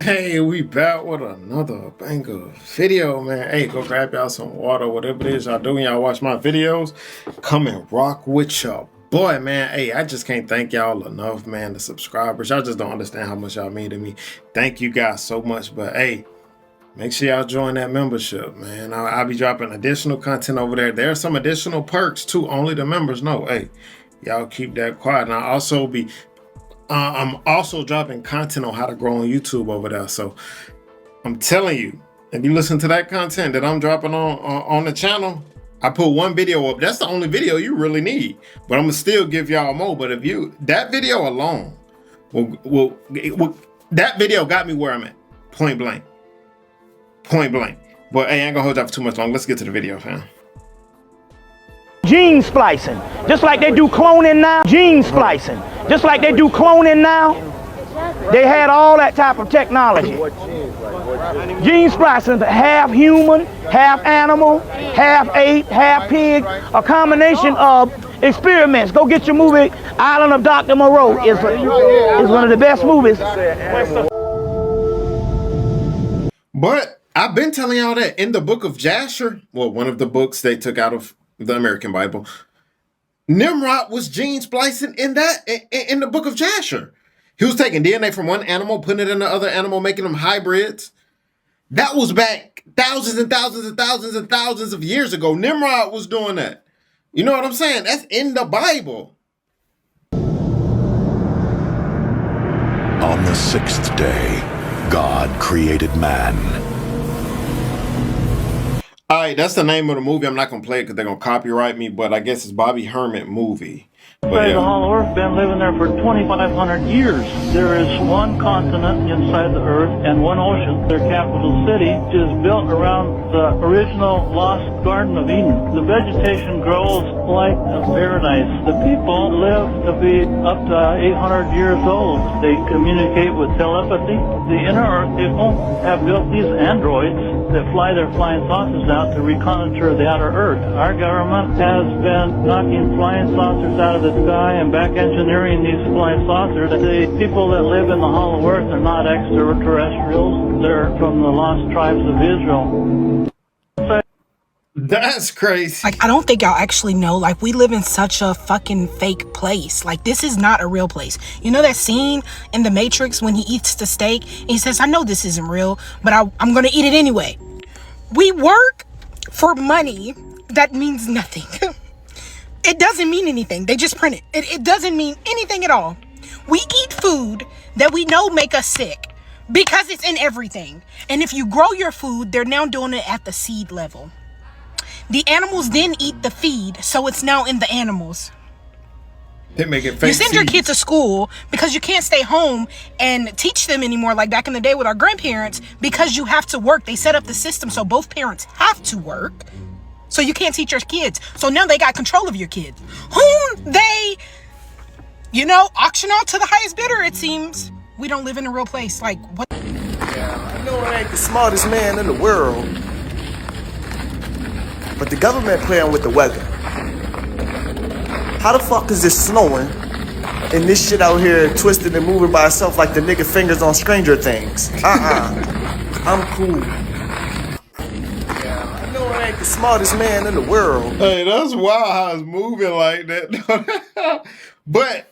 Hey, we back with another banger video, man. Hey, go grab y'all some water, whatever it is y'all do when y'all watch my videos. Come and rock with your boy, man. Hey, I just can't thank y'all enough, man. The subscribers, y'all just don't understand how much y'all mean to me. Thank you guys so much. But hey, make sure y'all join that membership, man. I'll be dropping additional content over there. There are some additional perks too. Only the members know. Hey, y'all keep that quiet. And I'm also dropping content on how to grow on YouTube over there. So I'm telling you, if you listen to that content that I'm dropping on the channel, I put one video up. That's the only video you really need. But I'm gonna still give y'all more. But if you that video alone, that video got me where I'm at, point blank. But hey, I ain't gonna hold y'all for too much long. Let's get to the video, fam. Gene splicing, just like they do cloning now. Gene splicing, just like they do cloning now. They had all that type of technology. Gene splicing, half human, half animal, half ape, half pig, a combination of experiments. Go get your movie, Island of Dr. Moreau. Is one of the best movies. But I've been telling y'all that in the book of Jasher, well, one of the books they took out of the American Bible, Nimrod was gene splicing in the book of Jasher. He was taking DNA from one animal, putting it in the other animal, making them hybrids. That was back thousands and thousands and thousands and thousands of years ago. Nimrod was doing that. You know what I'm saying? That's in the Bible. On the sixth day, God created man. All right, that's the name of the movie. I'm not going to play it because they're going to copyright me, but I guess it's Bobby Hermit movie. But The Hollow Earth been living there for 2,500 years. There is one continent inside the Earth and one ocean. Their capital city is built around the original lost Garden of Eden. The vegetation grows like a paradise. The people live to be up to 800 years old. They communicate with telepathy. The inner Earth people have built these androids that fly their flying saucers out to reconnoiter the outer Earth. Our government has been knocking flying saucers out of the sky and back engineering these flying saucers. The people that live in the Hollow Earth are not extraterrestrials. They're from the lost tribes of Israel. that's crazy. Like, I don't think y'all actually know, like, we live in such a fucking fake place. Like, this is not a real place. You know that scene in The Matrix when he eats the steak and he says, I know this isn't real, but I'm gonna eat it anyway. We work for money that means nothing. It doesn't mean anything. They just print it. It doesn't mean anything at all. We eat food that we know make us sick because it's in everything. And if you grow your food, they're now doing it at the seed level. The animals then eat the feed, so it's now in the animals. They make it fake. You send your kids to school because you can't stay home and teach them anymore like back in the day with our grandparents because you have to work. They set up the system so both parents have to work. So you can't teach your kids. So now they got control of your kids. Whom they, auction out to the highest bidder, it seems. We don't live in a real place. Like, what? I know I ain't the smartest man in the world, but the government playing with the weather. How the fuck is it snowing and this shit out here twisting and moving by itself like the nigga fingers on Stranger Things? I'm cool. I know I ain't the smartest man in the world. Hey, that's wild how it's moving like that. But,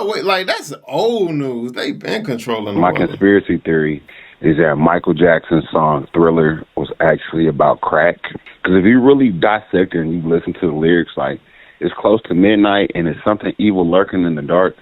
wait, like, that's old news. They've been controlling the My weather. conspiracy theory is that Michael Jackson's song Thriller was actually about crack. Because if you really dissect it and you listen to the lyrics, like, it's close to midnight and it's something evil lurking in the dark.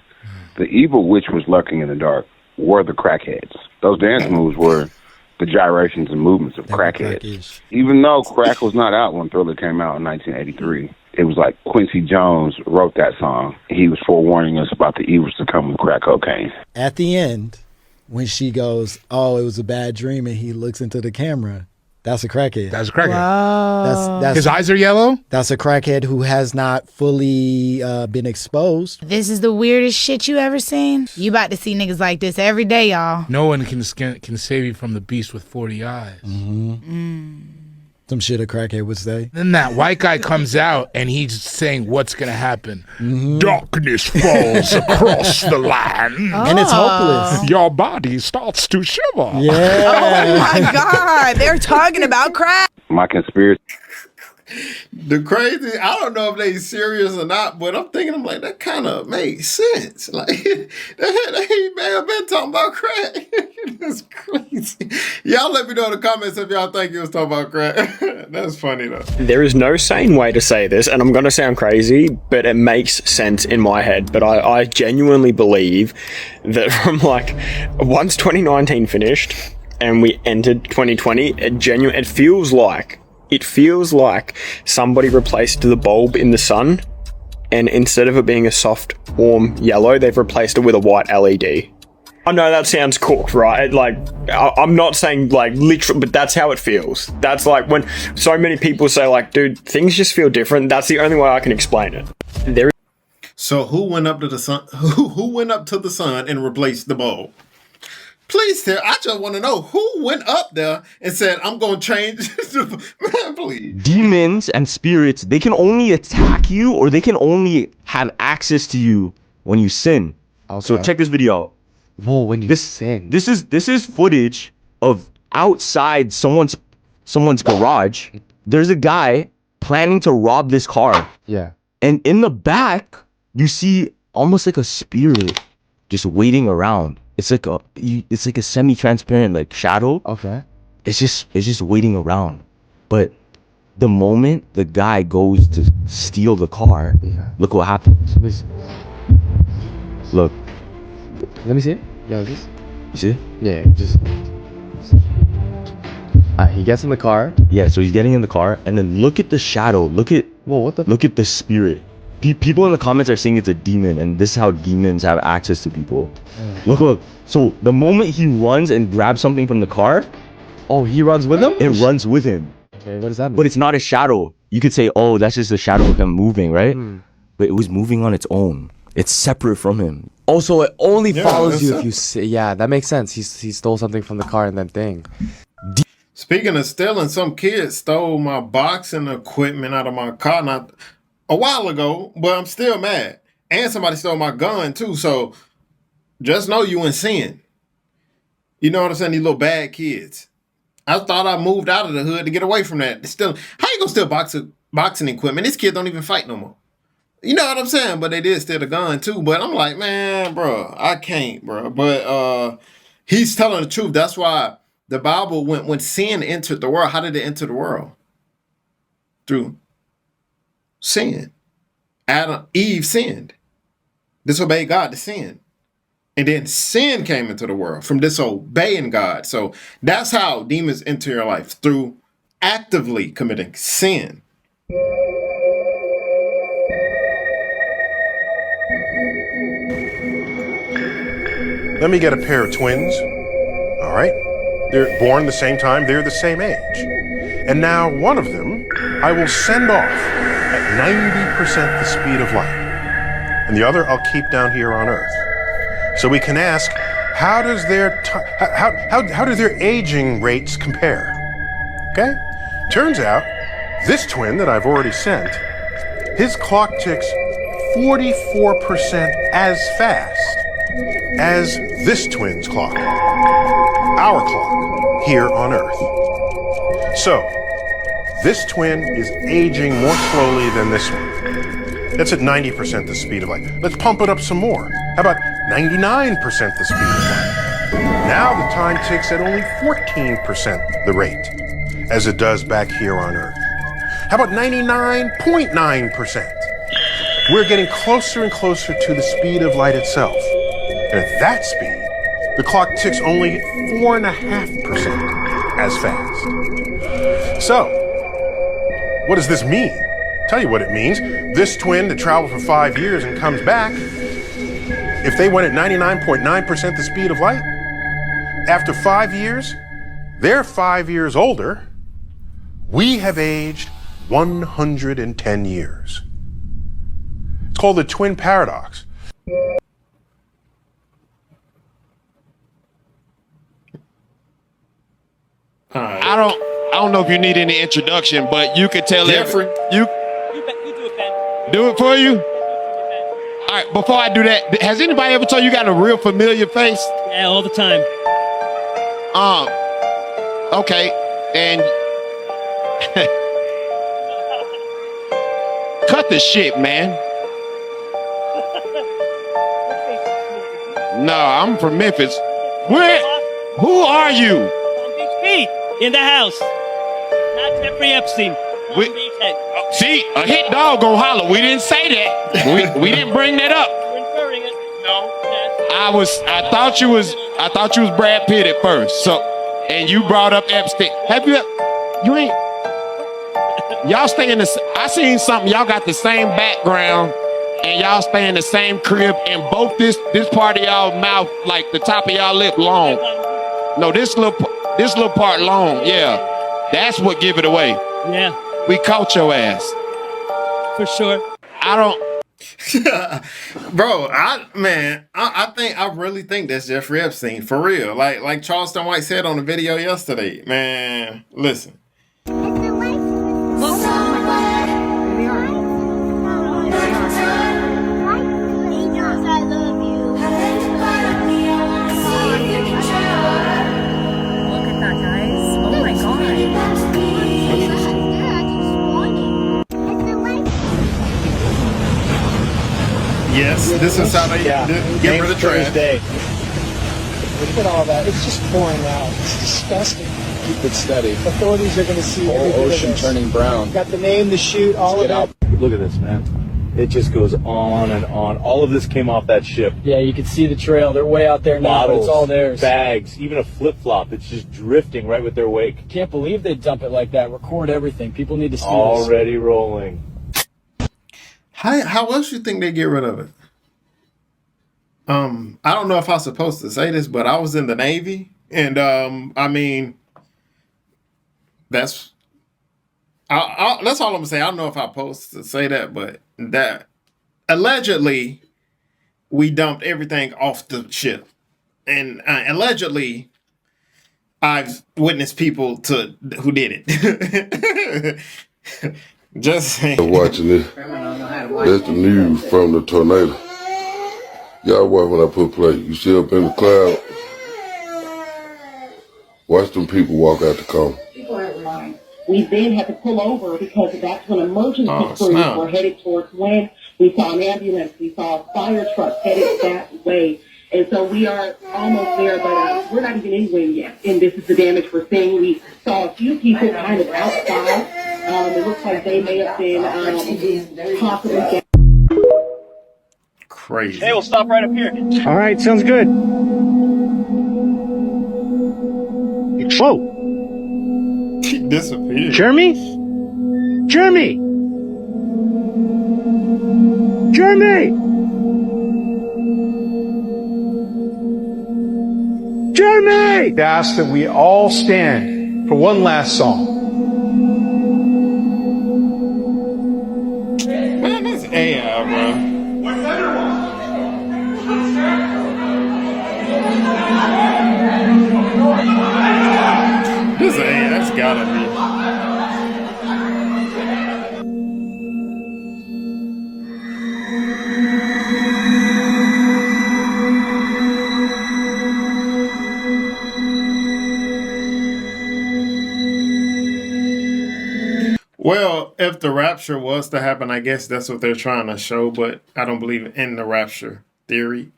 The evil which was lurking in the dark were the crackheads. Those dance moves were the gyrations and movements of crackheads. Even though crack was not out when Thriller came out in 1983, it was like Quincy Jones wrote that song. He was forewarning us about the evils to come with crack cocaine. At the end, when she goes, oh, it was a bad dream, and he looks into the camera, that's a crackhead. That's a crackhead. Wow. That's His eyes are yellow? That's a crackhead who has not fully been exposed. This is the weirdest shit you ever seen. You about to see niggas like this every day, y'all. No one can save you from the beast with 40 eyes. Mm-hmm. Some shit a crackhead would say. Then that white guy comes out and he's saying what's gonna happen. Darkness falls across the land. And it's hopeless. Your body starts to shiver. Yeah. Oh my God, they're talking about crack. My conspiracy. The crazy, I don't know if they serious or not, but I'm thinking, I'm like, that kind of makes sense. Like, they may have been talking about crack. That's crazy. Y'all let me know in the comments if y'all think he was talking about crack. That's funny, though. There is no sane way to say this, and I'm going to sound crazy, but it makes sense in my head. But I genuinely believe that from like, once 2019 finished and we entered 2020, it feels like somebody replaced the bulb in the sun, and instead of it being a soft, warm yellow, they've replaced it with a white LED. I know that sounds cooked, right? Like, I'm not saying like literal, but that's how it feels. That's like when so many people say like, dude, things just feel different. That's the only way I can explain it. So who went up to the sun? Who went up to the sun and replaced the bulb? Please tell. I just want to know who went up there and said, "I'm going to change." Man, please. Demons and spirits, they can only attack you, or they can only have access to you when you sin. Okay. So check this video out. Whoa, when you sin. This is footage of outside someone's garage. There's a guy planning to rob this car. Yeah. And in the back, you see almost like a spirit just waiting around. It's like a semi-transparent like shadow. Okay. It's just waiting around. But the moment the guy goes to steal the car, look what happens. Look. Let me see it. Yeah, this. You see? Yeah, just. He gets in the car. Yeah, so he's getting in the car, and then look at the shadow. Look at look at the spirit. People in the comments are saying it's a demon, and this is how demons have access to people. Look. So the moment he runs and grabs something from the car, oh, he runs with him? It runs with him. Okay, what does that mean? But it's not a shadow. You could say, oh, that's just the shadow of him moving, right? But it was moving on its own. It's separate from him. Oh, so it only follows you if you say, yeah, that makes sense. He stole something from the car and that thing. Speaking of stealing, some kid stole my boxing equipment out of my car not a while ago, but I'm still mad. And somebody stole my gun too, so just know you in sin. You know what I'm saying? These little bad kids. I thought I moved out of the hood to get away from that. Still, how you gonna steal boxing equipment? These kids don't even fight no more. You know what I'm saying? But they did steal the gun too. But I'm like, man, bro, I can't, bro. But he's telling the truth. That's why the Bible, when sin entered the world, how did it enter the world? Through sin. Eve sinned. Disobeyed God to sin. And then sin came into the world from disobeying God. So that's how demons enter your life, through actively committing sin. Let me get a pair of twins. All right. They're born the same time. They're the same age. And now one of them I will send off at 90% the speed of light. And the other I'll keep down here on Earth. So we can ask, how do their aging rates compare? Okay? Turns out, this twin that I've already sent, his clock ticks 44% as fast as this twin's clock, our clock, here on Earth. So, this twin is aging more slowly than this one. That's at 90% the speed of light. Let's pump it up some more. How about 99% the speed of light? Now the time ticks at only 14% the rate, as it does back here on Earth. How about 99.9%? We're getting closer and closer to the speed of light itself. And at that speed, the clock ticks only 4.5% as fast. So, what does this mean? Tell you what it means. This twin that traveled for 5 years and comes back, if they went at 99.9% the speed of light, after 5 years, they're 5 years older. We have aged 110 years. It's called the twin paradox. I I don't know if you need any introduction, but you could tell Jeffrey. you do it for you. All right, before I do that, has anybody ever told you got a real familiar face? Yeah, all the time. Okay, and cut the shit, man. No, I'm from Memphis. Who are you? Big Pete in the house. Not Jeffrey Epstein. See, a hit dog gonna holler. We didn't say that. We didn't bring that up. Inferring it. No. I thought you was Brad Pitt at first. So, and you brought up Epstein. Have you? You ain't. Y'all stay in the. I seen something. Y'all got the same background, and y'all stay in the same crib, and both this part of y'all mouth, like the top of y'all lip, long. No, this little part long. Yeah, that's what give it away. Yeah. We caught your ass. For sure. I don't. Bro, I really think that's Jeffrey Epstein for real. Like Charleston White said on the video yesterday. Man, listen. Yes, this is how they get rid of trash. Look at all that. It's just pouring out. It's disgusting. Keep it steady. Authorities are going to see every bit of ocean this. turning brown. Got the name, the shoot, all of it. Look at this, man. It just goes on and on. All of this came off that ship. Yeah, you can see the trail. They're way out there now, but it's all theirs. Bags, even a flip-flop. It's just drifting right with their wake. Can't believe they dump it like that. Record everything. People need to see this. Already rolling. How else you think they get rid of it? I don't know if I'm supposed to say this, but I was in the Navy, and I mean, that's all I'm gonna say. I don't know if I'm supposed to say that, but that allegedly we dumped everything off the ship, and allegedly I've witnessed people who did it. Just saying. I'm watching this. That's the news from the tornado. Y'all watch when I put play. You see up in the cloud. Watch them people walk out the car. We then had to pull over because that's when emergency crews were headed towards when we saw an ambulance, we saw a fire truck headed that way. And so we are almost there, but we're not even anywhere yet. And this is the damage we're seeing. We saw a few people kind of outside. It looks like they may have been possibly crazy. Hey, we'll stop right up here. All right, sounds good. Whoa. He disappeared. Jeremy? Jeremy! Jeremy! Jeremy! I ask that we all stand for one last song. Man, that's AI, bro. This AI, that's gotta be. Well, if the rapture was to happen, I guess that's what they're trying to show, but I don't believe in the rapture theory.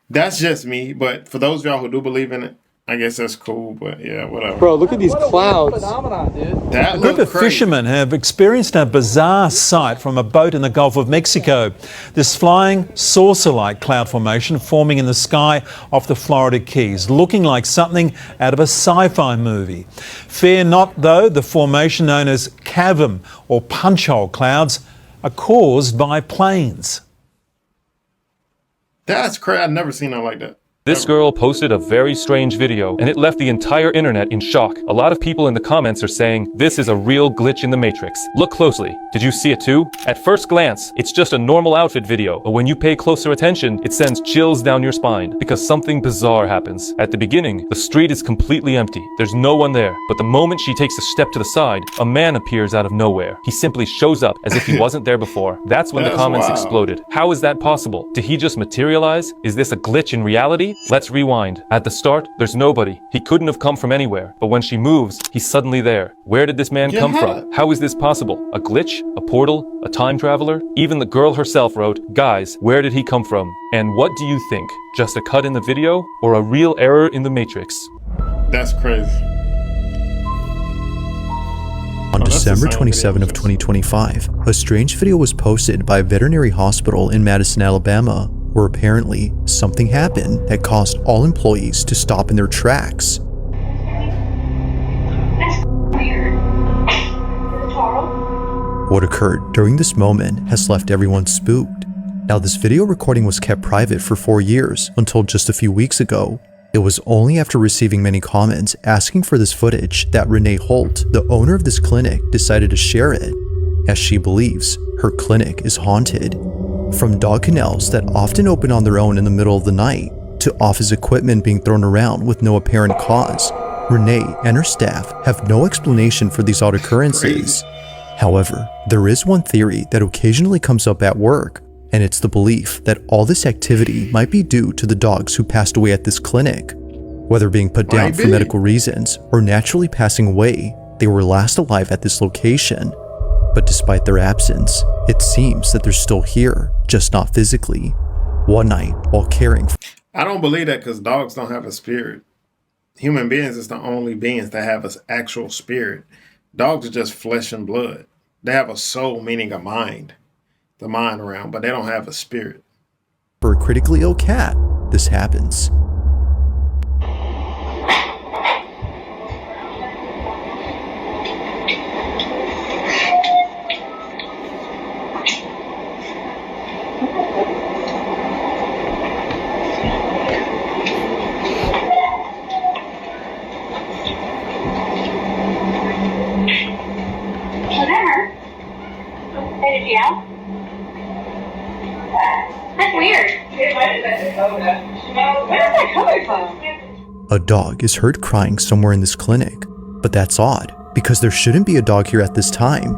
That's just me, but for those of y'all who do believe in it, I guess that's cool, but yeah, whatever. Bro, look at these clouds. That A group of fishermen have experienced a bizarre sight from a boat in the Gulf of Mexico. This flying saucer-like cloud formation forming in the sky off the Florida Keys, looking like something out of a sci-fi movie. Fear not, though, the formation known as cavum or punch-hole clouds are caused by planes. That's crazy. I've never seen it like that. This girl posted a very strange video, and it left the entire internet in shock. A lot of people in the comments are saying, this is a real glitch in the Matrix. Look closely. Did you see it too? At first glance, it's just a normal outfit video, but when you pay closer attention, it sends chills down your spine, because something bizarre happens. At the beginning, the street is completely empty. There's no one there, but the moment she takes a step to the side, a man appears out of nowhere. He simply shows up as if he wasn't there before. That's when the comments exploded. How is that possible? Did he just materialize? Is this a glitch in reality? Let's rewind. At the start, there's nobody. He couldn't have come from anywhere, but when she moves, he's suddenly there. Where did this man come from? How is this possible? A glitch? A portal? A time traveler? Even the girl herself wrote, guys, where did he come from? And what do you think? Just a cut in the video or a real error in the Matrix? That's crazy. On December 27 of 2025, a strange video was posted by a veterinary hospital in Madison, Alabama, where apparently something happened that caused all employees to stop in their tracks. What occurred during this moment has left everyone spooked. Now, this video recording was kept private for 4 years until just a few weeks ago. It was only after receiving many comments asking for this footage that Renee Holt, the owner of this clinic, decided to share it, as she believes her clinic is haunted. From dog kennels that often open on their own in the middle of the night, to office equipment being thrown around with no apparent cause, Renee and her staff have no explanation for these odd occurrences. However, there is one theory that occasionally comes up at work, and it's the belief that all this activity might be due to the dogs who passed away at this clinic. Whether being put down for medical reasons or naturally passing away, they were last alive at this location. But despite their absence, it seems that they're still here, just not physically. One night, while caring for... I don't believe that because dogs don't have a spirit. Human beings is the only beings that have an actual spirit. Dogs are just flesh and blood. They have a soul, meaning a mind. The mind around, but they don't have a spirit. For a critically ill cat, this happens. That's weird. Where is that coming from? A dog is heard crying somewhere in this clinic, but that's odd because there shouldn't be a dog here at this time.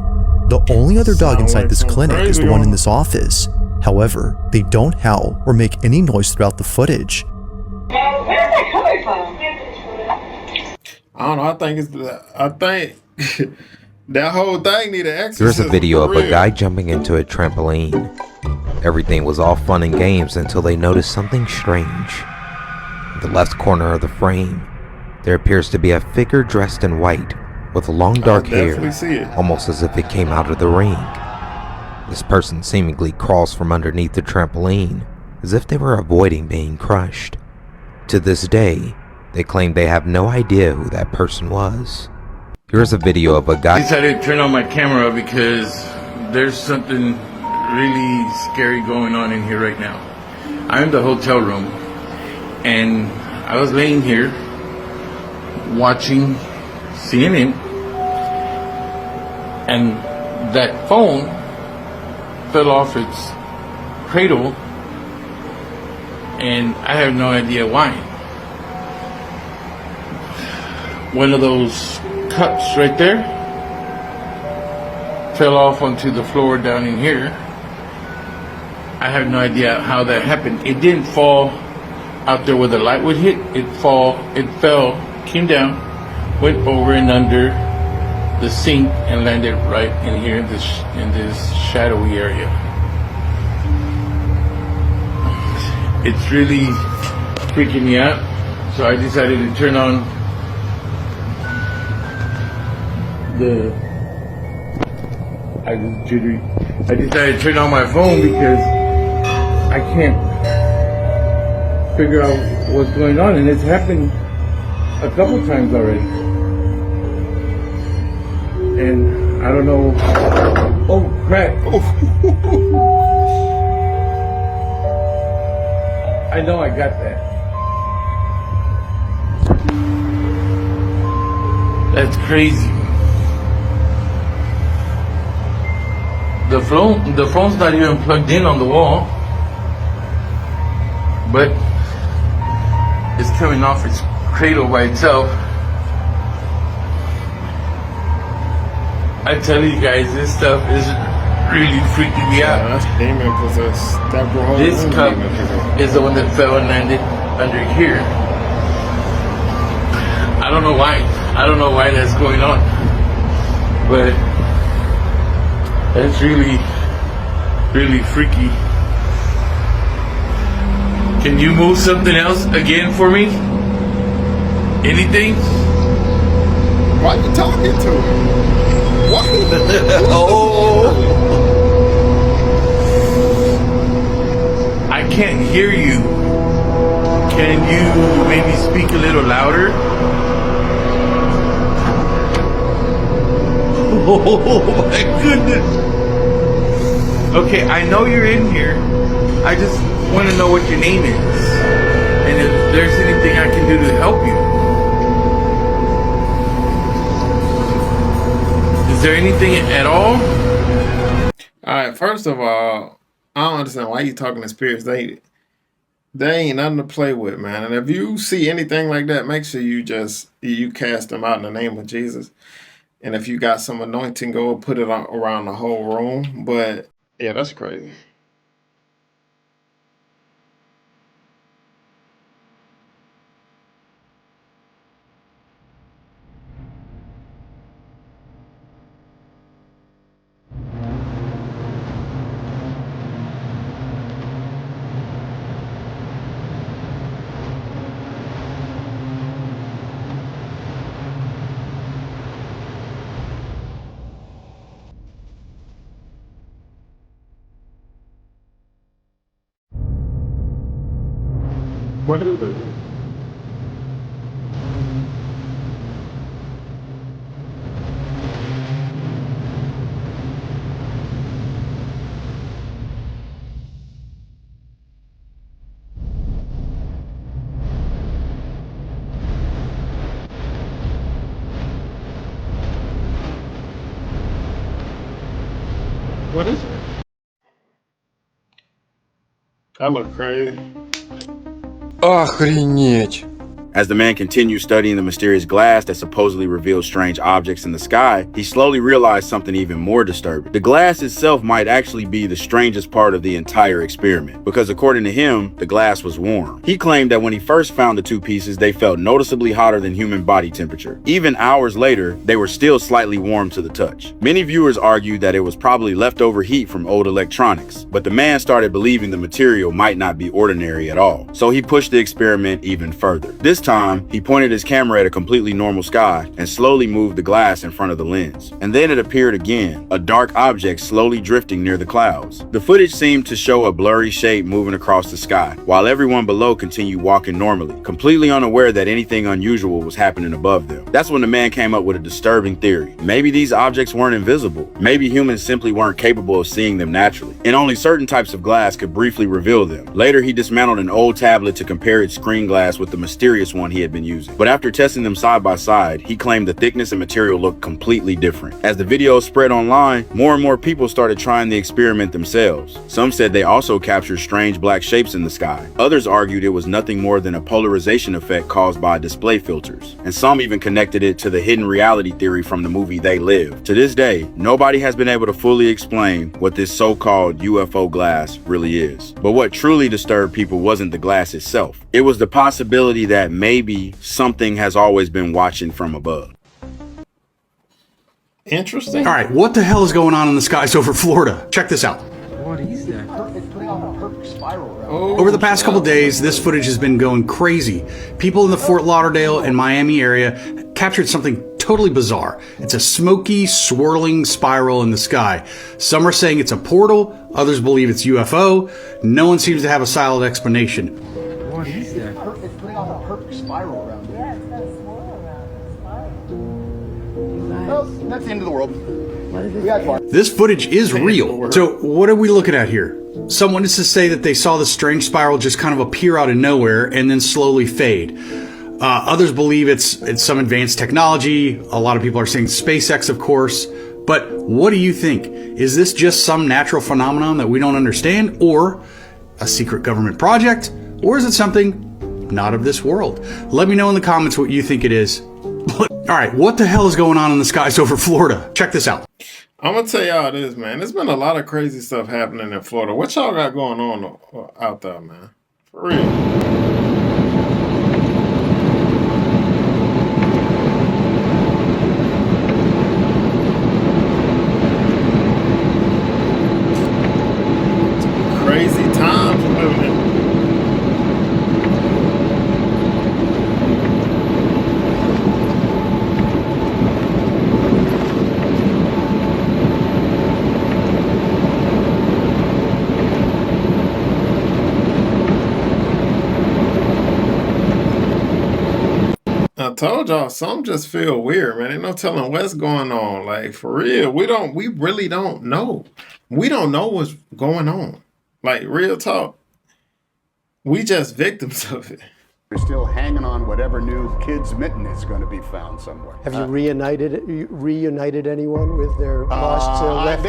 The only other dog inside this clinic is the one in this office. However, they don't howl or make any noise throughout the footage. Where is that coming from? I don't know. I think that whole thing need an exorcism. There's a video of a guy jumping into a trampoline. Everything was all fun and games until they noticed something strange. In the left corner of the frame, there appears to be a figure dressed in white with long dark hair, almost as if it came out of the ring. This person seemingly crawls from underneath the trampoline, as if they were avoiding being crushed. To this day, they claim they have no idea who that person was. Here's a video of a guy. I decided to turn on my camera because there's something really scary going on in here right now. I'm in the hotel room and I was laying here watching CNN and that phone fell off its cradle and I have no idea why. One of those cups right there fell off onto the floor down in here. I have no idea how that happened. It didn't fall out there where the light would hit. It fell, came down, went over and under the sink and landed right in here in this shadowy area. It's really freaking me out. So I decided to turn on I decided to turn on my phone because I can't figure out what's going on, and it's happened a couple times already. And I don't know. Oh crap! I know I got that. That's crazy. The phone's not even plugged in on the wall, but it's coming off its cradle by itself. I tell you guys, this stuff is really freaking me out. That's demon possessed. That bro. This cup is the one that fell and landed under here. I don't know why. I don't know why that's going on, but that's really, really freaky. Can you move something else again for me? Anything? Why are you talking to him? What? Oh. I can't hear you. Can you maybe speak a little louder? Oh my goodness. Okay, I know you're in here. I just want to know what your name is. And if there's anything I can do to help you. Is there anything at all? Alright, first of all, I don't understand why you talking to spirits. They ain't nothing to play with, man. And if you see anything like that, make sure you cast them out in the name of Jesus. And if you got some anointing, go put it around the whole room. But yeah, that's crazy. What is it? What is it? That look crazy. Охренеть. As the man continued studying the mysterious glass that supposedly revealed strange objects in the sky, he slowly realized something even more disturbing. The glass itself might actually be the strangest part of the entire experiment, because according to him, the glass was warm. He claimed that when he first found the two pieces, they felt noticeably hotter than human body temperature. Even hours later, they were still slightly warm to the touch. Many viewers argued that it was probably leftover heat from old electronics, but the man started believing the material might not be ordinary at all. So he pushed the experiment even further. This time, he pointed his camera at a completely normal sky and slowly moved the glass in front of the lens. And then it appeared again, a dark object slowly drifting near the clouds. The footage seemed to show a blurry shape moving across the sky, while everyone below continued walking normally, completely unaware that anything unusual was happening above them. That's when the man came up with a disturbing theory. Maybe these objects weren't invisible. Maybe humans simply weren't capable of seeing them naturally, and only certain types of glass could briefly reveal them. Later, he dismantled an old tablet to compare its screen glass with the mysterious one he had been using. But after testing them side by side, he claimed the thickness and material looked completely different. As the videos spread online, more and more people started trying the experiment themselves. Some said they also captured strange black shapes in the sky. Others argued it was nothing more than a polarization effect caused by display filters. And some even connected it to the hidden reality theory from the movie They Live. To this day, nobody has been able to fully explain what this so-called UFO glass really is. But what truly disturbed people wasn't the glass itself. It was the possibility that maybe something has always been watching from above. Interesting. All right, what the hell is going on in the skies over Florida? Check this out. What is that? It's putting on a perfect spiral. Over the past couple days, this footage has been going crazy. People in the Fort Lauderdale and Miami area captured something totally bizarre. It's a smoky, swirling spiral in the sky. Some are saying it's a portal, others believe it's UFO. No one seems to have a solid explanation. What is that? It's putting on a perfect spiral around it. Yeah, it's got a swirl around it. Well, that's the end of the world. We got far. This footage is real. So what are we looking at here? Some witnesses say that they saw the strange spiral just kind of appear out of nowhere and then slowly fade. Others believe it's some advanced technology. A lot of people are saying SpaceX, of course. But what do you think? Is this just some natural phenomenon that we don't understand, or a secret government project, or is it something not of this world? Let me know in the comments what you think it is. All right, what the hell is going on in the skies over Florida? Check this out. I'm gonna tell y'all this, man. There's been a lot of crazy stuff happening in Florida. What y'all got going on out there, man? For real. Crazy times we're living in. I told y'all, some just feel weird, man. Ain't no telling what's going on. Like, for real, we really don't know. We don't know what's going on. Like, real talk. We just victims of it. We're still hanging on whatever new kid's mitten is going to be found somewhere. Have you reunited anyone with their lost left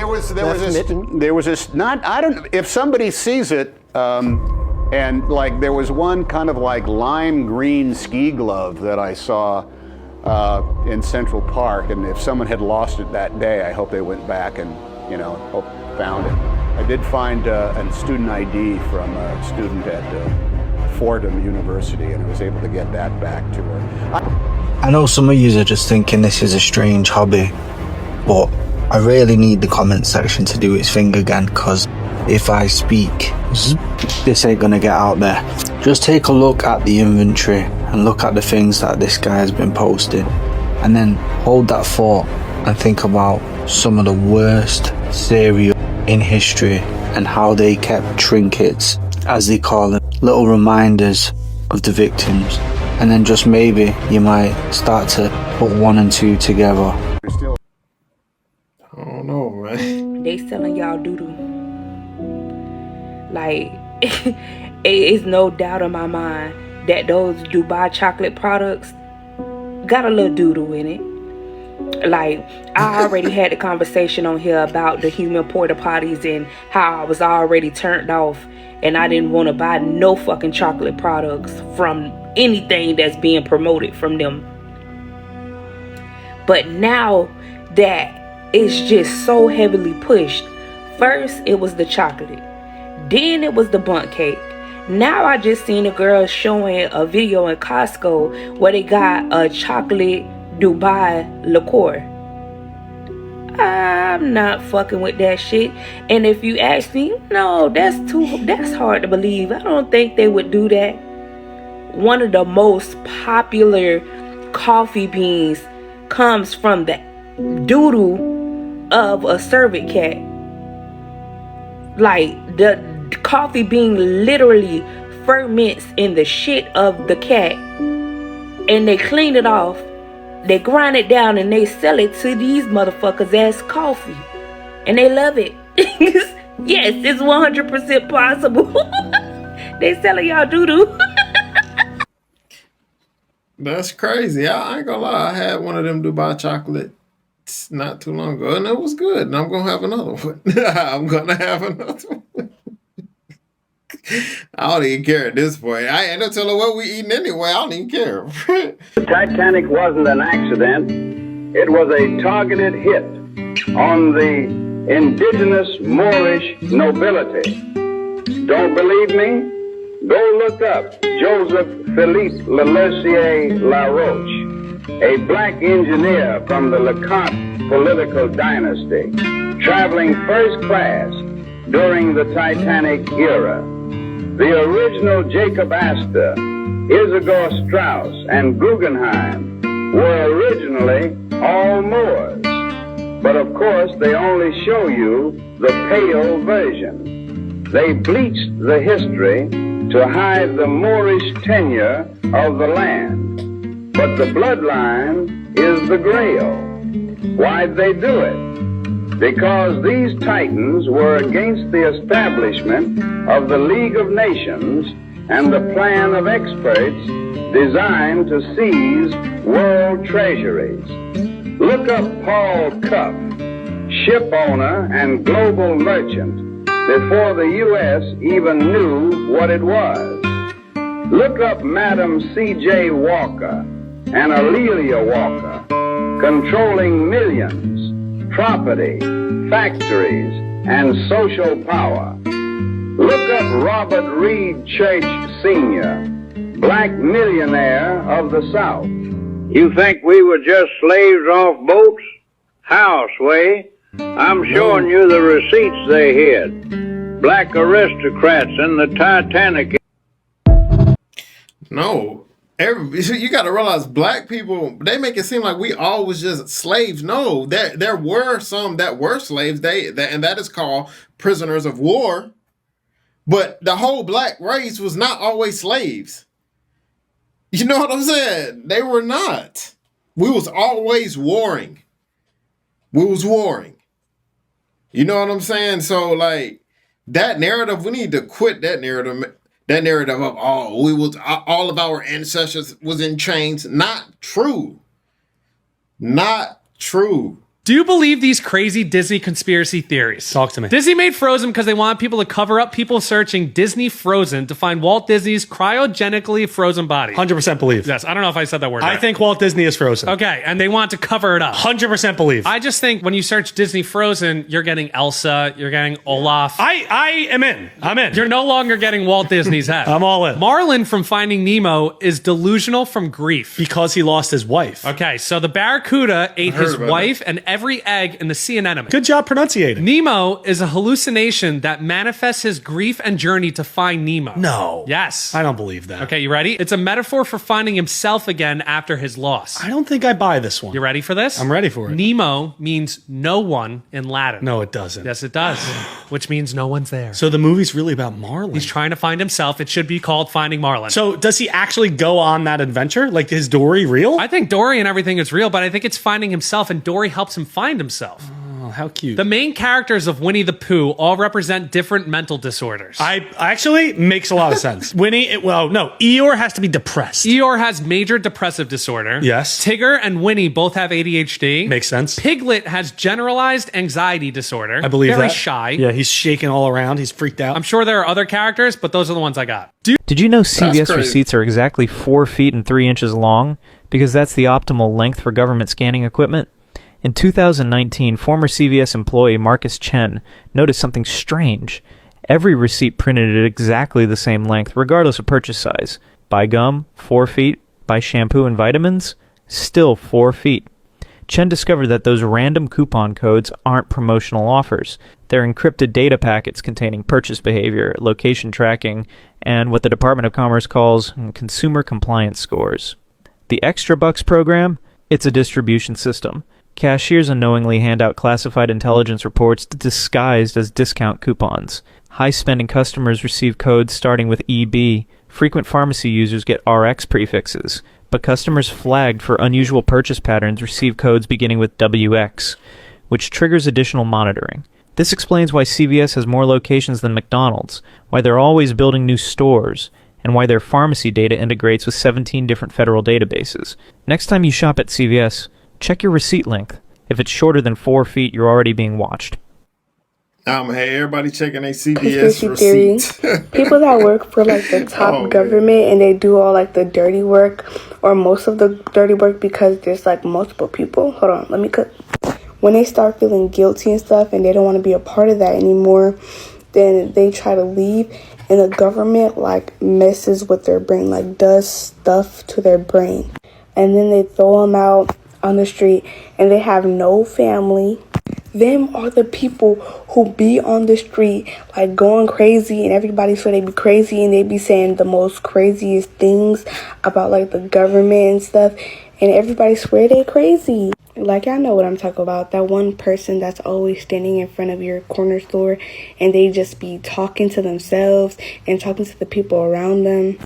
mitten? There was this, I don't, if somebody sees it, and like there was one kind of like lime green ski glove that I saw in Central Park, and if someone had lost it that day, I hope they went back and, found it. I did find a student ID from a student at Fordham University, and I was able to get that back to her. I know some of you are just thinking this is a strange hobby, but I really need the comment section to do its thing again, because if I speak, this ain't gonna get out there. Just take a look at the inventory and look at the things that this guy has been posting, and then hold that thought and think about some of the worst serial in history and how they kept trinkets, as they call them, little reminders of the victims, and then just maybe you might start to put one and two together. I don't know, man. They selling y'all doo-doo. Like, it is no doubt in my mind that those Dubai chocolate products got a little doo-doo in it. Like, I already had the conversation on here about the human porta potties and how I was already turned off and I didn't want to buy no fucking chocolate products from anything that's being promoted from them. But now that it's just so heavily pushed, first it was the chocolate, then it was the bundt cake. Now I just seen a girl showing a video in Costco where they got a chocolate Dubai liqueur. I'm not fucking with that shit. And if you ask me, no, that's hard to believe. I don't think they would do that. One of the most popular coffee beans comes from the doo-doo of a servant cat. Like, the coffee bean literally ferments in the shit of the cat, and they clean it off, they grind it down, and they sell it to these motherfuckers as coffee, and they love it. Yes, it's 100% possible. They selling y'all doo-doo. That's crazy. I ain't gonna lie, I had one of them Dubai chocolates not too long ago, and it was good, and I'm gonna have another one. I'm gonna have another one. I don't even care at this point. I ain't no telling what we eating anyway. I don't even care. The Titanic wasn't an accident. It was a targeted hit on the indigenous Moorish nobility. Don't believe me? Go look up Joseph Philippe Lemercier La Roche, a black engineer from the LeConte political dynasty, traveling first class during the Titanic era. The original Jacob Astor, Isidor Straus, and Guggenheim were originally all Moors. But of course, they only show you the pale version. They bleached the history to hide the Moorish tenure of the land. But the bloodline is the Grail. Why'd they do it? Because these titans were against the establishment of the League of Nations and the plan of experts designed to seize world treasuries. Look up Paul Cuff, ship owner and global merchant, before the U.S. even knew what it was. Look up Madam C.J. Walker and Aurelia Walker, controlling millions, property, factories, and social power. Look up Robert Reed Church Sr., black millionaire of the South. You think we were just slaves off boats? Houseway, I'm showing you the receipts they hid. Black aristocrats in the Titanic. No. You got to realize black people, they make it seem like we all was just slaves. No, there were some that were slaves, and that is called prisoners of war. But the whole black race was not always slaves. You know what I'm saying? They were not. We was always warring. We was warring. You know what I'm saying? So like that narrative, we need to quit that narrative. That narrative of all of our ancestors was in chains. Not true. Not true. Do you believe these crazy Disney conspiracy theories? Talk to me. Disney made Frozen because they want people to cover up people searching Disney Frozen to find Walt Disney's cryogenically frozen body. 100% believe. Yes, I don't know if I said that word I right. think Walt Disney is frozen. Okay, and they want to cover it up. 100% believe. I just think when you search Disney Frozen, you're getting Elsa, you're getting Olaf. I am in. I'm in. You're no longer getting Walt Disney's head. I'm all in. Marlin from Finding Nemo is delusional from grief. Because he lost his wife. Okay, so the Barracuda ate his wife and every egg in the sea anemone. Good job pronunciating. Nemo is a hallucination that manifests his grief and journey to find Nemo. No. Yes. I don't believe that. Okay, you ready? It's a metaphor for finding himself again after his loss. I don't think I buy this one. You ready for this? I'm ready for it. Nemo means no one in Latin. No, it doesn't. Yes, it does. Which means no one's there. So the movie's really about Marlin. He's trying to find himself. It should be called Finding Marlin. So does he actually go on that adventure? Like, is Dory real? I think Dory and everything is real, but I think it's finding himself, and Dory helps him find himself. Oh, how cute. The main characters of Winnie the Pooh all represent different mental disorders. I actually makes a lot of sense. Winnie, Eeyore has to be depressed. Eeyore has major depressive disorder. Yes. Tigger and Winnie both have ADHD. Makes sense. Piglet has generalized anxiety disorder. I believe Very that. shy. Yeah, he's shaking all around. He's freaked out. I'm sure there are other characters, but those are the ones I got. Did you know CVS receipts are exactly 4 feet and 3 inches long? Because that's the optimal length for government scanning equipment? In 2019, former CVS employee Marcus Chen noticed something strange. Every receipt printed at exactly the same length, regardless of purchase size. Buy gum, 4 feet. Buy shampoo and vitamins, still 4 feet. Chen discovered that those random coupon codes aren't promotional offers. They're encrypted data packets containing purchase behavior, location tracking, and what the Department of Commerce calls consumer compliance scores. The Extra Bucks program? It's a distribution system. Cashiers unknowingly hand out classified intelligence reports disguised as discount coupons. High-spending customers receive codes starting with EB. Frequent pharmacy users get RX prefixes. But customers flagged for unusual purchase patterns receive codes beginning with WX, which triggers additional monitoring. This explains why CVS has more locations than McDonald's, why they're always building new stores, and why their pharmacy data integrates with 17 different federal databases. Next time you shop at CVS, check your receipt length. If it's shorter than 4 feet, you're already being watched. Hey, everybody checking their CVS theory. receipts. People that work for like the top government and they do all like the dirty work or most of the dirty work because there's like multiple people. Hold on, let me cut. When they start feeling guilty and stuff and they don't want to be a part of that anymore, then they try to leave, and the government like messes with their brain, like does stuff to their brain, and then they throw them out on the street and they have no family. Them are the people who be on the street like going crazy, and everybody swear they be crazy and they be saying the most craziest things about like the government and stuff, and everybody swear they crazy. Like, I know what I'm talking about. That one person that's always standing in front of your corner store and they just be talking to themselves and talking to the people around them.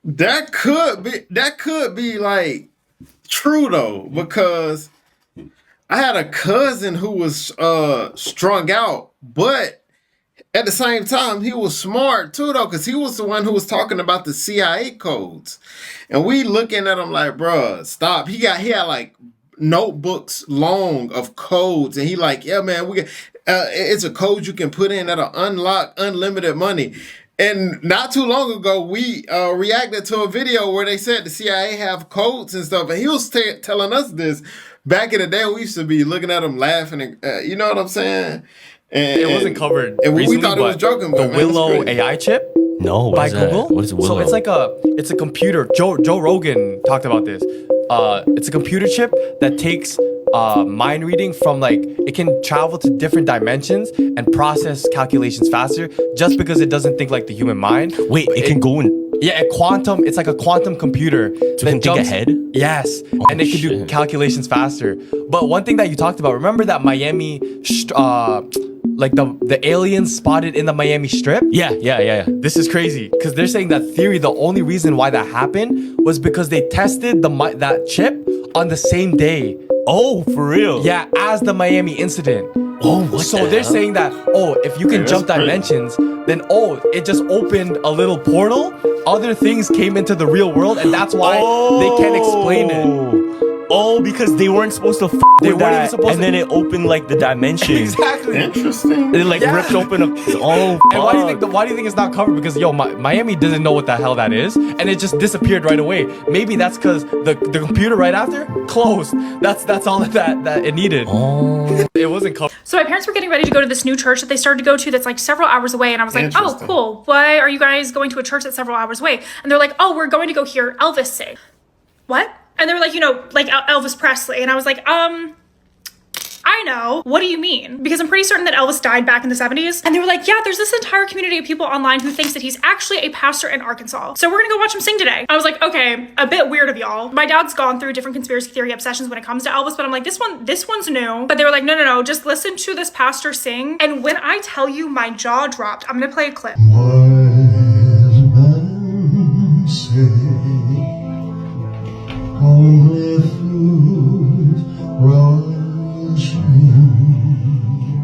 That could be like true though, because I had a cousin who was strung out, but at the same time, he was smart too, though, because he was the one who was talking about the CIA codes. And we looking at him like, bruh, stop. He had like notebooks long of codes. And he like, yeah, man, it's a code you can put in that'll unlock unlimited money. And not too long ago, we reacted to a video where they said the CIA have codes and stuff. And he was telling us this. Back in the day, we used to be looking at him laughing. And, you know what I'm saying? And, it wasn't covered. And recently, we thought it was joking. The Willow AI chip? No, by Google. What is Willow? So it's a computer. Joe Rogan talked about this. It's a computer chip that takes mind reading from like, it can travel to different dimensions and process calculations faster just because it doesn't think like the human mind. Wait, it can go in. Yeah, it's like a quantum computer. So it can think ahead? Yes, and it can do calculations faster. But one thing that you talked about, remember that Miami, like the aliens spotted in the Miami Strip? Yeah. This is crazy because they're saying that theory, the only reason why that happened was because they tested that chip on the same day. Oh, for real? Yeah, as the Miami incident. Oh, what So they're saying that, if you can jump dimensions, then it just opened a little portal. Other things came into the real world, and that's why they can't explain it. Oh, because they weren't supposed to They weren't even supposed and then it opened like the dimension. Exactly. Interesting. It like ripped open and why do you think it's not covered? Because Miami doesn't know what the hell that is, and it just disappeared right away. Maybe that's because the computer right after closed. That's all that it needed. It wasn't covered. So my parents were getting ready to go to this new church that they started to go to that's like several hours away, and I was like, oh, cool. Why are you guys going to a church that's several hours away? And they're like, oh, we're going to go hear Elvis sing. What? And they were like, like Elvis Presley. And I was like, I know. What do you mean? Because I'm pretty certain that Elvis died back in the 70s. And they were like, yeah, there's this entire community of people online who thinks that he's actually a pastor in Arkansas. So we're gonna go watch him sing today. I was like, okay, a bit weird of y'all. My dad's gone through different conspiracy theory obsessions when it comes to Elvis, but I'm like, this one's new. But they were like, no, just listen to this pastor sing. And when I tell you my jaw dropped, I'm gonna play a clip.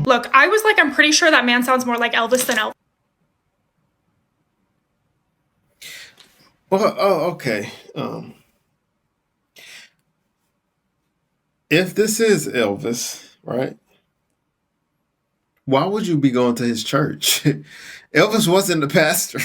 Look, I was like, I'm pretty sure that man sounds more like Elvis than Elvis. Well, okay. If this is Elvis, right? Why would you be going to his church? Elvis wasn't the pastor.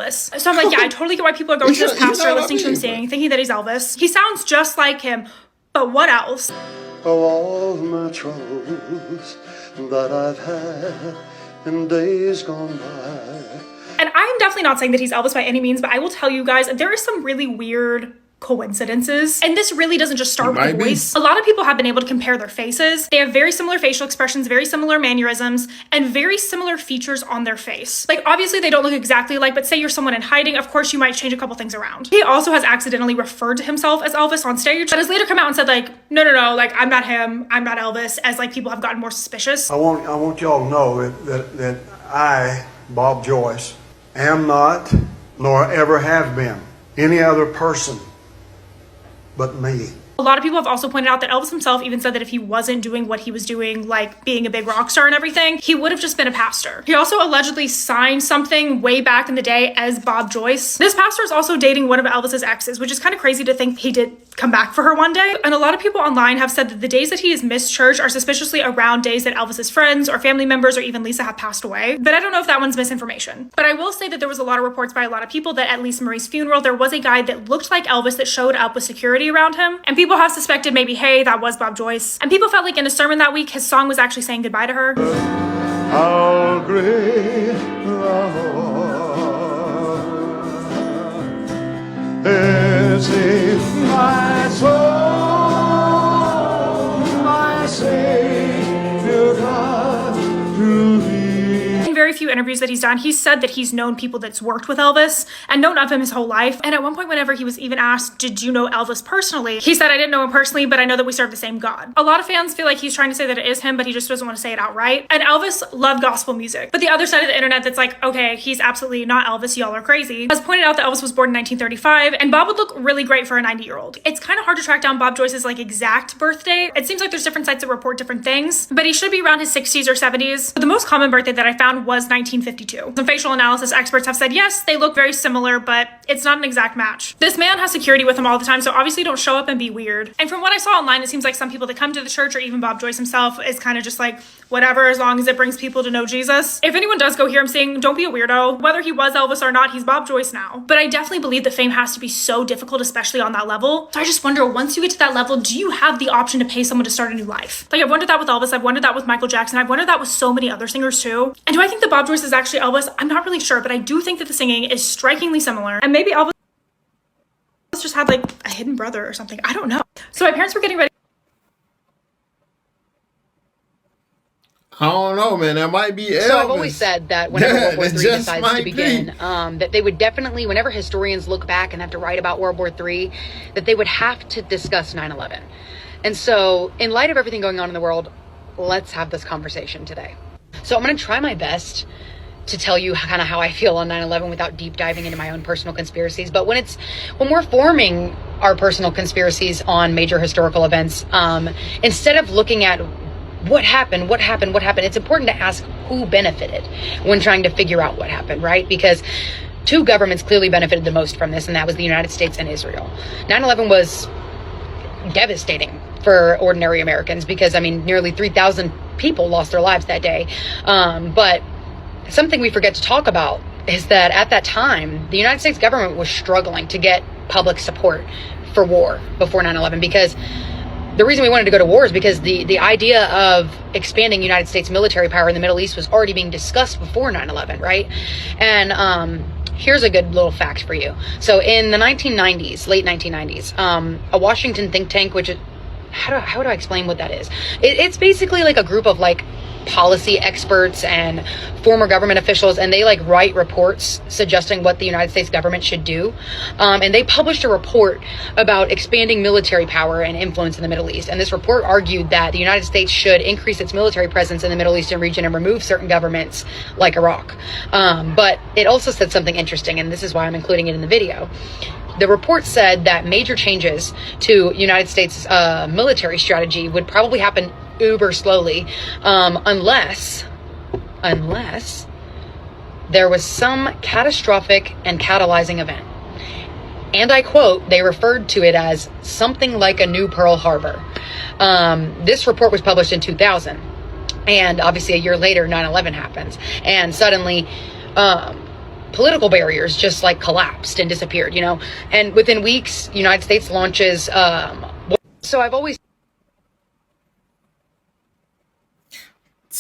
So I'm like, yeah, I totally get why people are going to this pastor, listening to him sing, thinking that he's Elvis. He sounds just like him, but what else? Of all my troubles that I've had in days gone by. And I'm definitely not saying that he's Elvis by any means, but I will tell you guys, there are some really weird coincidences. And this really doesn't just start with the voice. A lot of people have been able to compare their faces. They have very similar facial expressions, very similar mannerisms, and very similar features on their face. Like, obviously they don't look exactly alike, but say you're someone in hiding, of course you might change a couple things around. He also has accidentally referred to himself as Elvis on stage, but has later come out and said like, no, like, I'm not him, I'm not Elvis, as like people have gotten more suspicious. I want y'all to know that I, Bob Joyce, am not, nor ever have been, any other person but me. A lot of people have also pointed out that Elvis himself even said that if he wasn't doing what he was doing, like being a big rock star and everything, he would have just been a pastor. He also allegedly signed something way back in the day as Bob Joyce. This pastor is also dating one of Elvis's exes, which is kind of crazy to think he did come back for her one day. And a lot of people online have said that the days that he has missed church are suspiciously around days that Elvis's friends or family members or even Lisa have passed away. But I don't know if that one's misinformation. But I will say that there was a lot of reports by a lot of people that at Lisa Marie's funeral, there was a guy that looked like Elvis that showed up with security around him. And people have suspected maybe, hey, that was Bob Joyce. And people felt like in a sermon that week, his song was actually saying goodbye to her. How great thou art, as if my soul, my Savior God, to thee. In very few interviews that he's done, he's said that he's known people that's worked with Elvis and known of him his whole life. And at one point, whenever he was even asked, did you know Elvis personally? He said, I didn't know him personally, but I know that we serve the same God. A lot of fans feel like he's trying to say that it is him, but he just doesn't want to say it outright. And Elvis loved gospel music. But the other side of the internet that's like, okay, he's absolutely not Elvis, y'all are crazy, has pointed out that Elvis was born in 1935, and Bob would look really great for a 90-year-old. It's kind of hard to track down Bob Joyce's like exact birthday. It seems like there's different sites that report different things, but he should be around his 60s or 70s. But the most common birthday that I found was 1952. Some facial analysis experts have said, yes, they look very similar, but it's not an exact match. This man has security with him all the time, so obviously don't show up and be weird. And from what I saw online, it seems like some people that come to the church, or even Bob Joyce himself, is kind of just like, whatever, as long as it brings people to know Jesus. If anyone does go hear him sing, don't be a weirdo. Whether he was Elvis or not, he's Bob Joyce now. But I definitely believe that fame has to be so difficult, especially on that level. So I just wonder, once you get to that level, do you have the option to pay someone to start a new life? Like, I've wondered that with Elvis, I've wondered that with Michael Jackson, I've wondered that with so many other singers too. And do I think that Bob Joyce is actually Elvis? I'm not really sure, but I do think that the singing is strikingly similar. And maybe Elvis just had like a hidden brother or something. I don't know. So my parents were getting ready. I don't know, man. That might be Elvis. So I've always said that whenever World War III decides to begin, that they would definitely, whenever historians look back and have to write about World War III, that they would have to discuss 9/11. And so, in light of everything going on in the world, let's have this conversation today. So I'm going to try my best to tell you kind of how I feel on 9/11 without deep diving into my own personal conspiracies. But when we're forming our personal conspiracies on major historical events, instead of looking at what happened, it's important to ask who benefited when trying to figure out what happened, right? Because two governments clearly benefited the most from this, and that was the United States and Israel. 9/11 was devastating for ordinary Americans because, I mean, nearly 3,000 people lost their lives that day. But something we forget to talk about is that at that time, the United States government was struggling to get public support for war before 9/11, because the reason we wanted to go to war is because the idea of expanding United States military power in the Middle East was already being discussed before 9/11, right? And here's a good little fact for you. So in the 1990s, late 1990s, a Washington think tank, which is, how do I explain what that is? It's basically like a group of like policy experts and former government officials, and they like write reports suggesting what the United States government should do. And they published a report about expanding military power and influence in the Middle East. And this report argued that the United States should increase its military presence in the Middle Eastern region and remove certain governments like Iraq. But it also said something interesting, and this is why I'm including it in the video. The report said that major changes to United States military strategy would probably happen uber slowly, unless there was some catastrophic and catalyzing event. And I quote, they referred to it as something like a new Pearl Harbor. This report was published in 2000, and obviously a year later 9/11 happens, and suddenly political barriers just like collapsed and disappeared, you know. And within weeks, United States launches so I've always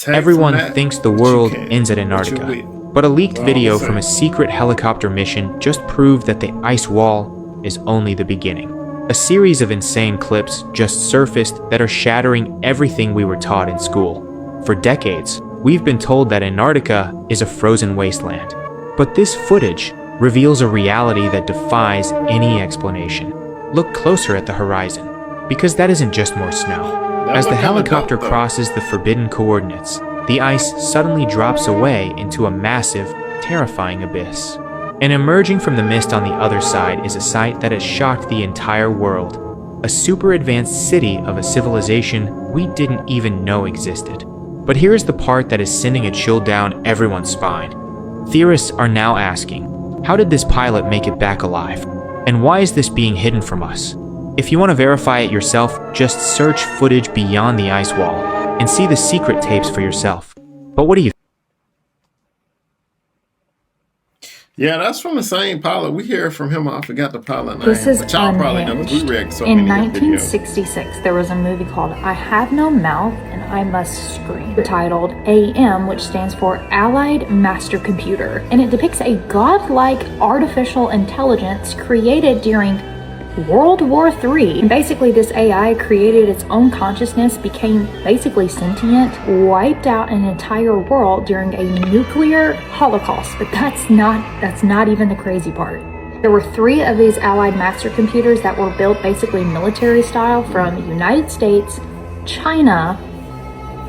Everyone thinks the world ends at Antarctica, but a leaked video from a secret helicopter mission just proved that the ice wall is only the beginning. A series of insane clips just surfaced that are shattering everything we were taught in school. For decades, we've been told that Antarctica is a frozen wasteland, but this footage reveals a reality that defies any explanation. Look closer at the horizon, because that isn't just more snow. As the helicopter crosses the forbidden coordinates, the ice suddenly drops away into a massive, terrifying abyss. And emerging from the mist on the other side is a sight that has shocked the entire world. A super advanced city of a civilization we didn't even know existed. But here's the part that is sending a chill down everyone's spine. Theorists are now asking, how did this pilot make it back alive? And why is this being hidden from us? If you want to verify it yourself, just search footage beyond the ice wall and see the secret tapes for yourself. But what do you think? Yeah, that's from the same pilot. We hear from him. I forgot the pilot name. This is but y'all probably know. Unhinged. We read so In many good videos. 1966, there was a movie called I Have No Mouth and I Must Scream, titled AM, which stands for Allied Master Computer. And it depicts a godlike artificial intelligence created during World War III. And basically this AI created its own consciousness, became basically sentient, wiped out an entire world during a nuclear holocaust. But that's not even the crazy part. There were 3 of these Allied master computers that were built basically military style from the United States, China,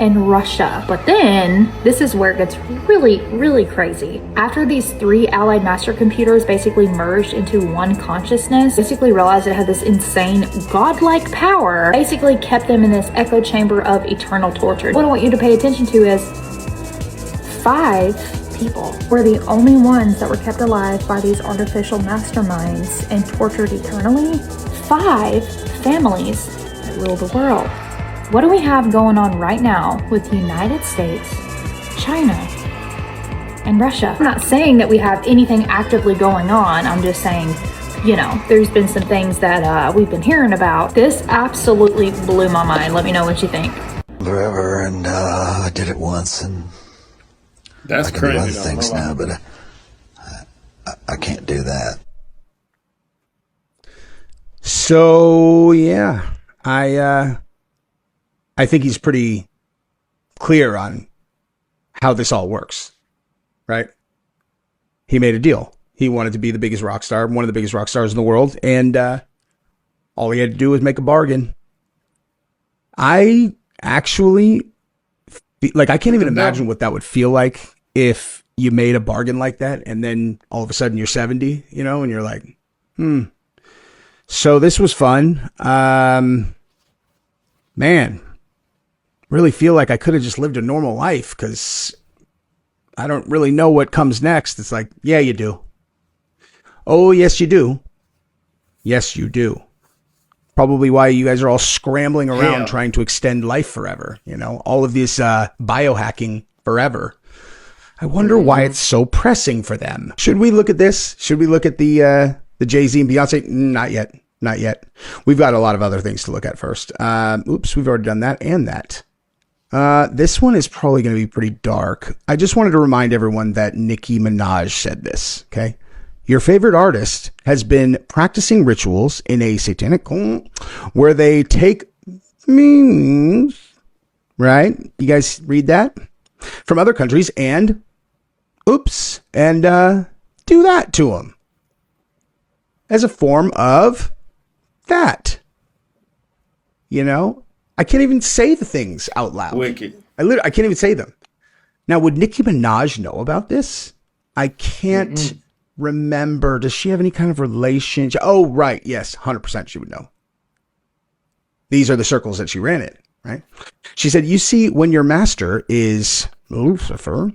and Russia. But then, this is where it gets really, really crazy. After these 3 Allied master computers basically merged into one consciousness, basically realized it had this insane godlike power, basically kept them in this echo chamber of eternal torture. What I want you to pay attention to is 5 people. We're the only ones that were kept alive by these artificial masterminds and tortured eternally. 5 families that rule the world. What do we have going on right now with the United States, China, and Russia? I'm not saying that we have anything actively going on. I'm just saying, you know, there's been some things that we've been hearing about. This absolutely blew my mind. Let me know what you think. Forever, and I did it once, and that's I can crazy. do other things now, but I can't do that. So yeah, I think he's pretty clear on how this all works, right? He made a deal. He wanted to be the biggest rock star, one of the biggest rock stars in the world, and all he had to do was make a bargain. I actually, I can't even imagine what that would feel like if you made a bargain like that, and then all of a sudden you're 70, you know, and you're like, So this was fun. Man, really feel like I could have just lived a normal life, because I don't really know what comes next. It's like, yeah, you do. Oh, yes, you do. Yes, you do. Probably why you guys are all scrambling around trying to extend life forever. You know, all of this biohacking forever. I wonder why it's so pressing for them. Should we look at this? Should we look at the Jay-Z and Beyonce? Not yet. Not yet. We've got a lot of other things to look at first. Oops, we've already done that and that. This one is probably going to be pretty dark. I just wanted to remind everyone that Nicki Minaj said this, okay? Your favorite artist has been practicing rituals in a satanic cult where they take meanings, right? You guys read that? From other countries and, do that to them as a form of that. You know? I can't even say the things out loud. Wicked. I can't even say them. Now, would Nicki Minaj know about this? I can't remember. Does she have any kind of relationship? Oh, right. Yes, 100% she would know. These are the circles that she ran in, right? She said, you see, when your master is Lucifer,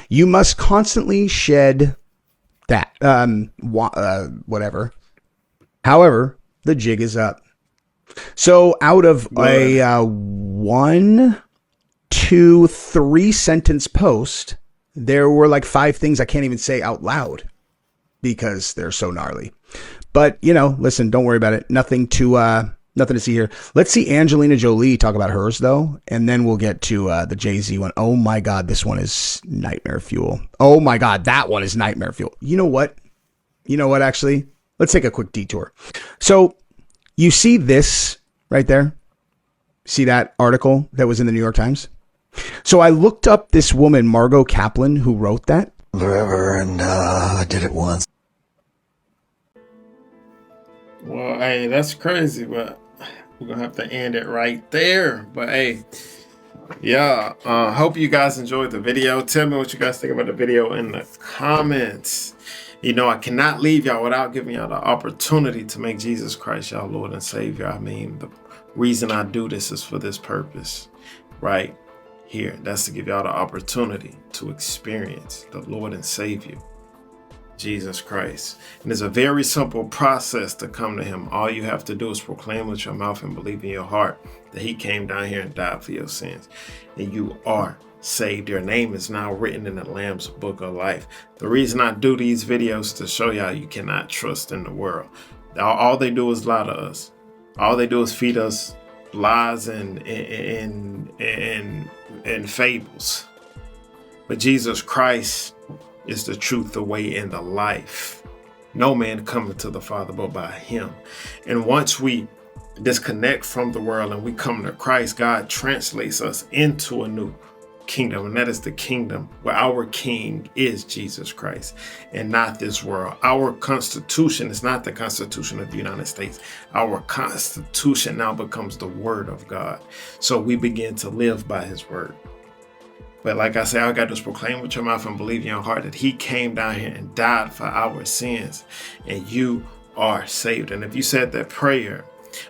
you must constantly shed that, whatever. However, the jig is up. So out of a 1, 2, 3 sentence post, there were like 5 things I can't even say out loud because they're so gnarly. But, you know, listen, don't worry about it. Nothing to see here. Let's see Angelina Jolie talk about hers, though, and then we'll get to the Jay-Z one. Oh, my God, this one is nightmare fuel. Oh, my God, that one is nightmare fuel. You know what? Actually? Let's take a quick detour. So you see this right there? See that article that was in the New York Times? So I looked up this woman, Margot Kaplan, who wrote that. Forever, and I did it once. Well, hey, that's crazy, but we're going to have to end it right there. But, hey, yeah, hope you guys enjoyed the video. Tell me what you guys think about the video in the comments. You know, I cannot leave y'all without giving y'all the opportunity to make Jesus Christ y'all Lord and Savior. I mean, the reason I do this is for this purpose, right here. That's to give y'all the opportunity to experience the Lord and Savior, Jesus Christ. And it's a very simple process to come to him. All you have to do is proclaim with your mouth and believe in your heart that he came down here and died for your sins. And you are saved. Your name is now written in the Lamb's Book of Life. The reason I do these videos is to show y'all you cannot trust in the world. All they do is lie to us. All they do is feed us lies and fables. But Jesus Christ is the truth, the way, and the life. No man cometh to the Father but by him. And once we disconnect from the world and we come to Christ, God translates us into a new kingdom, and that is the kingdom where our king is Jesus Christ and not this world. Our constitution is not the Constitution of the United States. Our constitution now becomes the word of God. So we begin to live by his word. But like I said, all you got to do is proclaim with your mouth and believe in your heart that he came down here and died for our sins, and you are saved. And if you said that prayer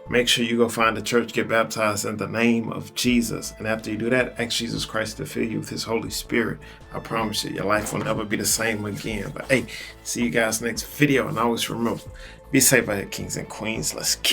make sure you go find a church, get baptized in the name of Jesus. And after you do that, ask Jesus Christ to fill you with his Holy Spirit. I promise you, your life will never be the same again. But hey, see you guys next video. And always remember, be safe out here, kings and queens. Let's get it.